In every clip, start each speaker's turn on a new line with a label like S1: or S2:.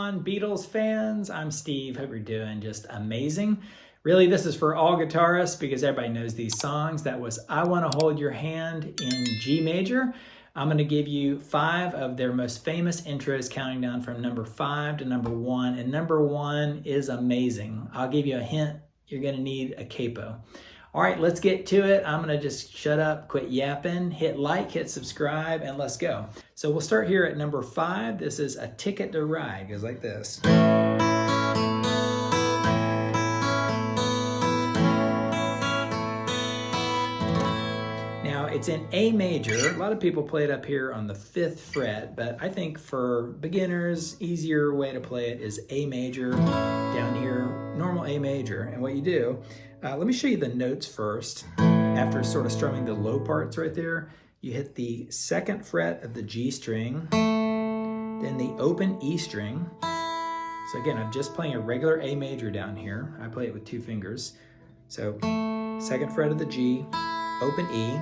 S1: on, Beatles fans? I'm Steve. Hope you're doing just amazing. Really, this is for all guitarists because everybody knows these songs. That was I Want to Hold Your Hand in G major. I'm going to give you 5 of their most famous intros, counting down from number 5 to number 1. And number 1 is amazing. I'll give you a hint. You're going to need a capo. All right, let's get to it. I'm going to just shut up, quit yapping, hit like, hit subscribe, and let's go. So we'll start here at number 5. This is A Ticket to Ride. It goes like this. Now, it's in A major. A lot of people play it up here on the 5th fret, but I think for beginners, easier way to play it is A major, down here, normal A major. And what you do, let me show you the notes first. After sort of strumming the low parts right there, you hit the 2nd fret of the G string, then the open E string. So again, I'm just playing a regular A major down here. I play it with 2 fingers. So 2nd fret of the G, open E,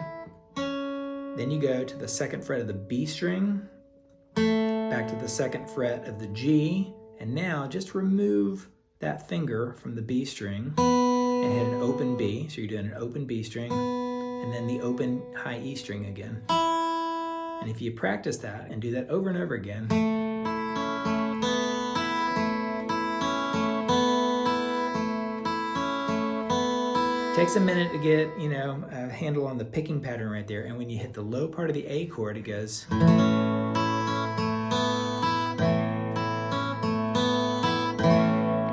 S1: then you go to the 2nd fret of the B string, back to the 2nd fret of the G, and now just remove that finger from the B string and hit an open B. So you're doing an open B string, and then the open high E string again. And if you practice that and do that over and over again, takes a minute to get, a handle on the picking pattern right there. And when you hit the low part of the A chord, it goes.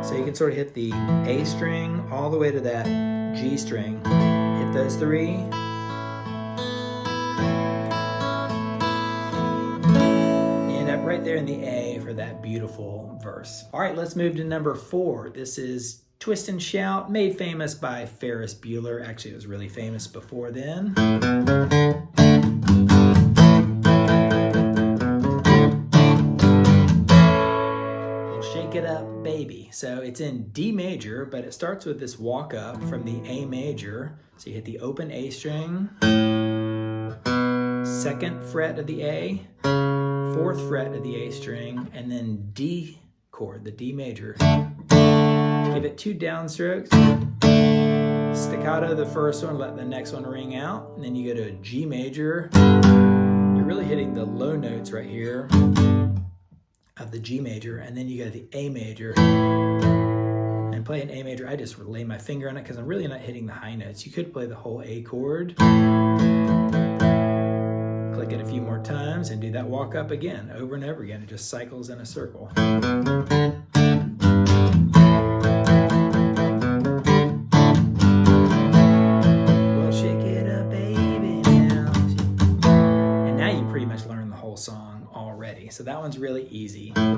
S1: So you can sort of hit the A string all the way to that G string. Hit those 3. You end up right there in the A for that beautiful verse. All right, let's move to number 4. This is Twist and Shout, made famous by Ferris Bueller. Actually, it was really famous before then. We'll shake it up, baby. So it's in D major, but it starts with this walk up from the A major. So you hit the open A string, 2nd fret of the A, 4th fret of the A string, and then D chord, the D major. Give it 2 downstrokes, staccato the first one, let the next one ring out, and then you go to a G major. You're really hitting the low notes right here of the G major, and then you go to the A major. And play an A major, I just lay my finger on it because I'm really not hitting the high notes. You could play the whole A chord, click it a few more times, and do that walk up again, over and over again. It just cycles in a circle. Song already. So that one's really easy. All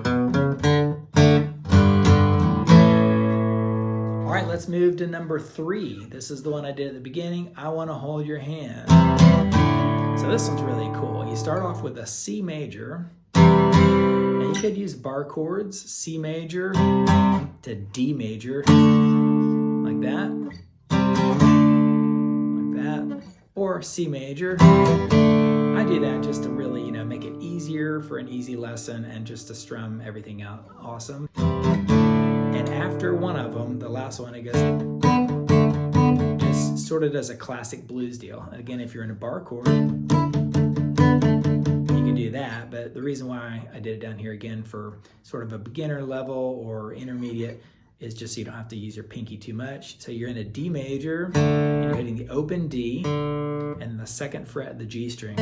S1: right, let's move to number 3. This is the one I did at the beginning. I Want to Hold Your Hand. So this one's really cool. You start off with a C major, and you could use bar chords, C major to D major, like that, or C major. I do that just to really, make it easier for an easy lesson and just to strum everything out awesome. And after one of them, the last one, it goes, just sort of does a classic blues deal. And again, if you're in a bar chord, you can do that. But the reason why I did it down here again for sort of a beginner level or intermediate is just so you don't have to use your pinky too much. So you're in a D major, and you're hitting the open D, and the 2nd fret of the G string.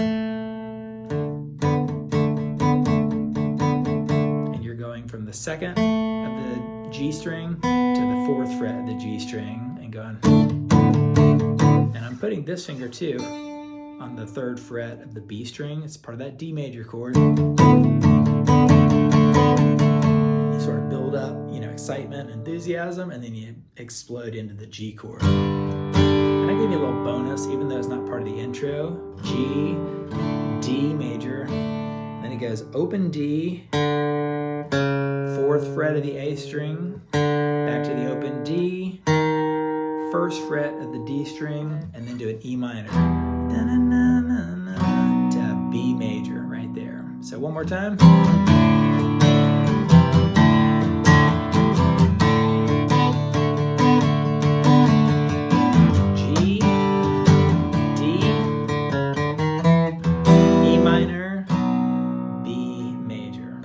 S1: And you're going from the 2nd of the G string to the 4th fret of the G string and going. And I'm putting this finger too on the 3rd fret of the B string. It's part of that D major chord. You sort of build up, excitement, enthusiasm, and then you explode into the G chord. And I give you a little bonus, even though it's not part of the intro. G, D major, then it goes open D, 4th fret of the A string, back to the open D, 1st fret of the D string, and then do an E minor. To B major right there. So one more time.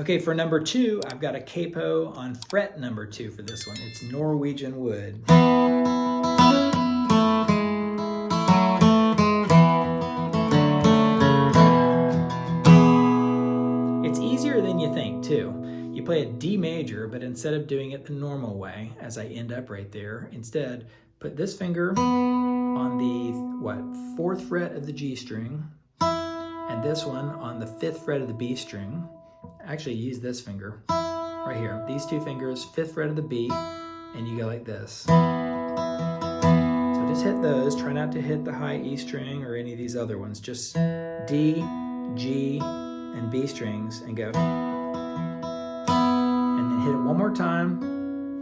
S1: Okay, for number 2, I've got a capo on fret number 2 for this one. It's Norwegian Wood. It's easier than you think, too. You play a D major, but instead of doing it the normal way, as I end up right there, instead, put this finger on the, 4th fret of the G string, and this one on the 5th fret of the B string. Actually, use this finger right here. These 2 fingers, 5th fret of the B, and you go like this. So just hit those. Try not to hit the high E string or any of these other ones. Just D, G, and B strings, and go. And then hit it one more time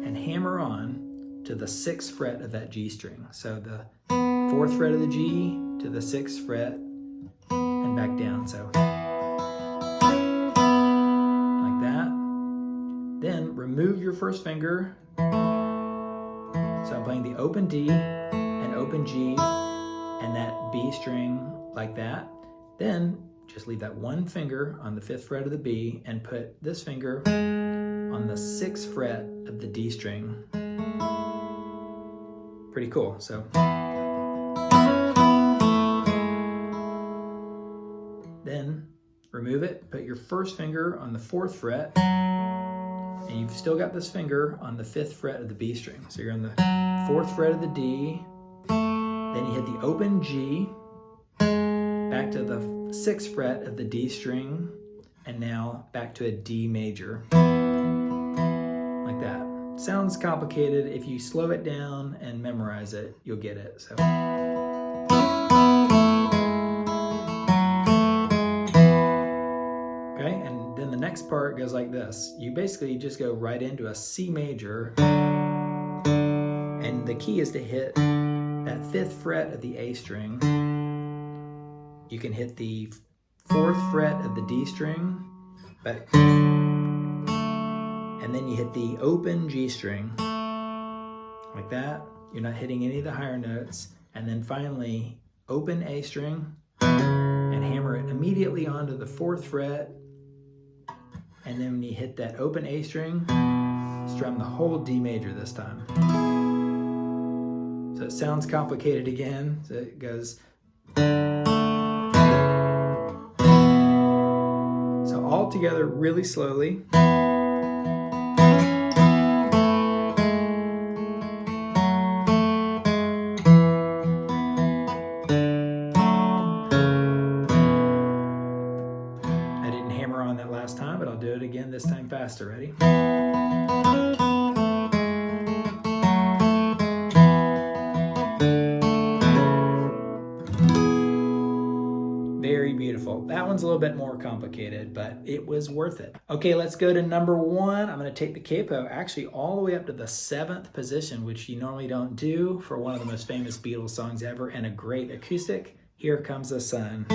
S1: and hammer on to the 6th fret of that G string. So the 4th fret of the G to the 6th fret and back down. So like that. Then remove your first finger. So I'm playing the open D and open G and that B string like that. Then just leave that one finger on the 5th fret of the B and put this finger on the 6th fret of the D string. Pretty cool. So then remove it, put your first finger on the 4th fret, and you've still got this finger on the 5th fret of the B string. So you're on the 4th fret of the D, then you hit the open G, back to the 6th fret of the D string, and now back to a D major, like that. Sounds complicated. If you slow it down and memorize it, you'll get it. So. Okay, and then the next part goes like this. You basically just go right into a C major, and the key is to hit that 5th fret of the A string. You can hit the 4th fret of the D string, and then you hit the open G string, like that. You're not hitting any of the higher notes. And then finally, open A string, and hammer it immediately onto the 4th fret. And then when you hit that open A string, strum the whole D major this time. So it sounds complicated again. So it goes. So all together really slowly. I didn't hammer on that last time, but I'll do it again this time faster. Ready? Very beautiful. That one's a little bit more complicated, but it was worth it. Okay, let's go to number 1. I'm going to take the capo actually all the way up to the 7th position, which you normally don't do for one of the most famous Beatles songs ever and a great acoustic. Here Comes the Sun.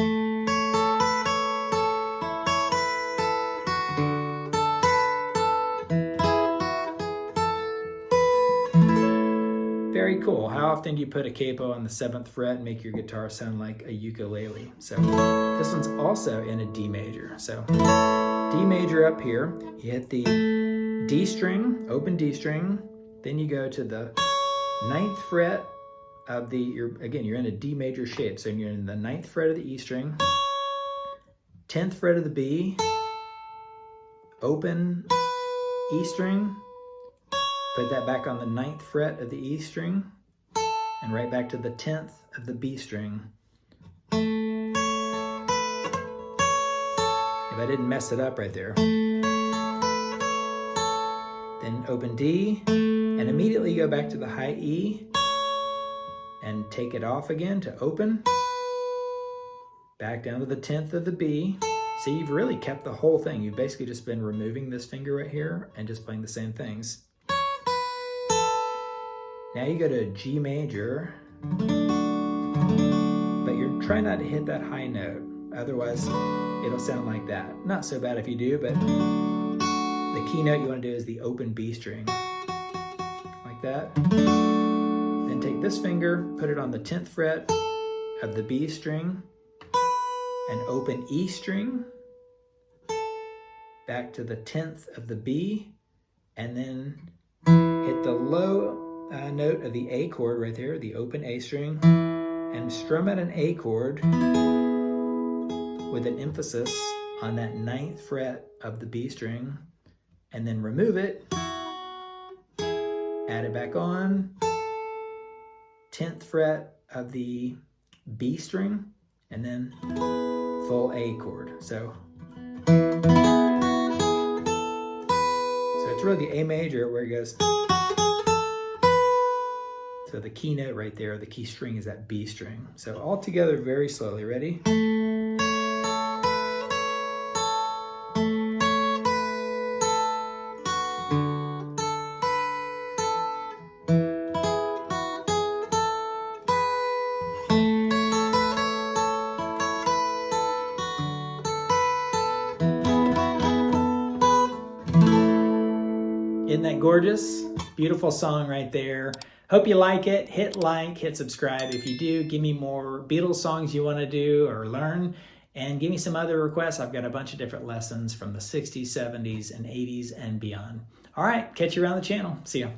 S1: Very cool. How often do you put a capo on the 7th fret and make your guitar sound like a ukulele? So this one's also in a D major. So D major up here, you hit the D string, open D string, then you go to the 9th fret of the, you're in a D major shape. So you're in the 9th fret of the E string, 10th fret of the B, open E string, put that back on the 9th fret of the E string, and right back to the 10th of the B string. If I didn't mess it up right there. Then open D, and immediately go back to the high E, and take it off again to open. Back down to the 10th of the B. See, you've really kept the whole thing. You've basically just been removing this finger right here and just playing the same things. Now you go to G major, but you're trying not to hit that high note. Otherwise, it'll sound like that. Not so bad if you do, but the key note you want to do is the open B string. Like that. Then take this finger, put it on the 10th fret of the B string, and open E string. back to the 10th of the B, and then hit the low note of the A chord right there, the open A string, and strum out an A chord with an emphasis on that 9th fret of the B string, and then remove it, add it back on, 10th fret of the B string, and then full A chord. So it's really the A major where it goes. So the key note right there, the key string, is that B string. So all together very slowly. Ready? Isn't that gorgeous? Beautiful song right there. Hope you like it. Hit like, hit subscribe. If you do, give me more Beatles songs you want to do or learn, and give me some other requests. I've got a bunch of different lessons from the 60s, 70s, and 80s and beyond. All right, catch you around the channel. See ya.